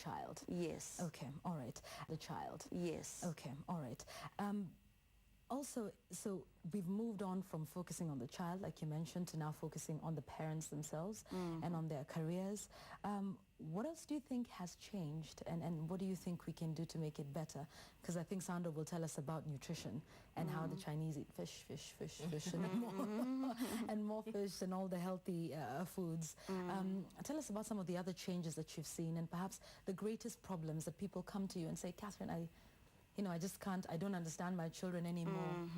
child. Yes. Okay, all right. The child. Yes. Okay, all right. Also, so we've moved on from focusing on the child, like you mentioned, to now focusing on the parents themselves and on their careers. What else do you think has changed, and what do you think we can do to make it better? Because I think Sandra will tell us about nutrition and how the Chinese eat fish, and more fish and all the healthy foods. Tell us about some of the other changes that you've seen, and perhaps the greatest problems that people come to you and say, Catherine, I just can't, I don't understand my children anymore.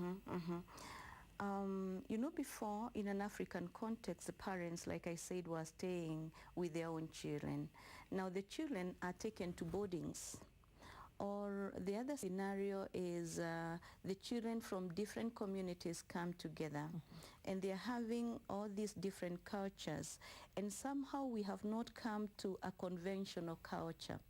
Before, in an African context, the parents, like I said, were staying with their own children. Now the children are taken to boardings. Or the other scenario is the children from different communities come together and they're having all these different cultures, and somehow we have not come to a conventional culture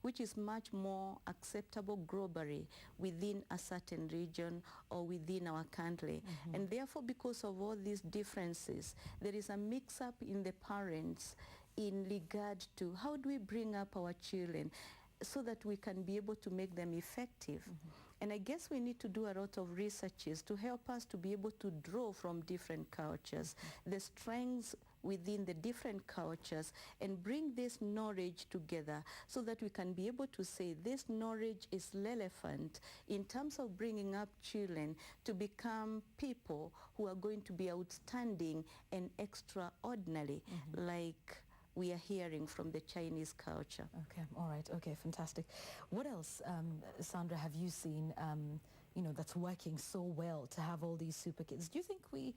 which is much more acceptable globally within a certain region or within our country. And therefore, because of all these differences, there is a mix-up in the parents in regard to how do we bring up our children so that we can be able to make them effective. And I guess we need to do a lot of researches to help us to be able to draw from different cultures, the strengths within the different cultures, and bring this knowledge together so that we can be able to say this knowledge is relevant in terms of bringing up children to become people who are going to be outstanding and extraordinary, like we are hearing from the Chinese culture. Okay, all right, okay, fantastic. What else, Sandra, have you seen, that's working so well to have all these super kids? Do you think we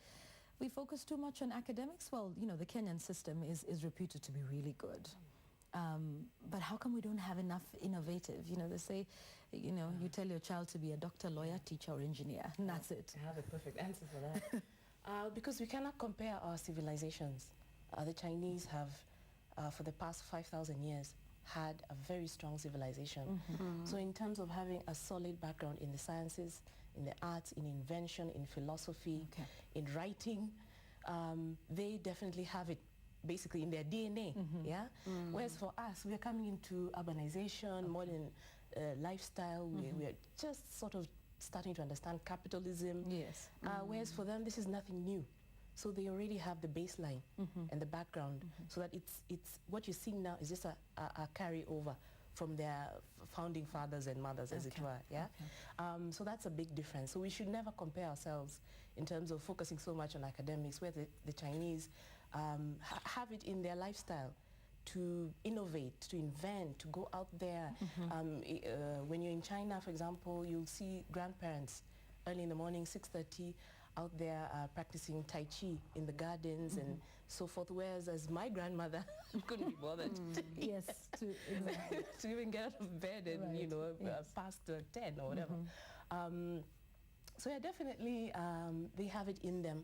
focus too much on academics? Well, the Kenyan system is reputed to be really good. But how come we don't have enough innovative? They say, you tell your child to be a doctor, lawyer, teacher, or engineer, and that's it. I have a perfect answer for that. Because we cannot compare our civilizations. The Chinese have, for the past 5,000 years, had a very strong civilization. So in terms of having a solid background in the sciences, in the arts, in invention, in philosophy, in writing, they definitely have it basically in their DNA, Whereas for us, we are coming into urbanization, modern lifestyle, we are just sort of starting to understand capitalism. Yes. Whereas for them, this is nothing new. So they already have the baseline and the background, so that it's what you're seeing now is just a carryover from their founding fathers and mothers, as it were. So that's a big difference. So we should never compare ourselves in terms of focusing so much on academics, where the Chinese have it in their lifestyle to innovate, to invent, to go out there. When you're in China, for example, you'll see grandparents early in the morning, 6:30, out there practicing Tai Chi in the gardens and so forth, whereas as my grandmother couldn't be bothered to even get out of bed and, past 10 or whatever. So yeah, definitely they have it in them.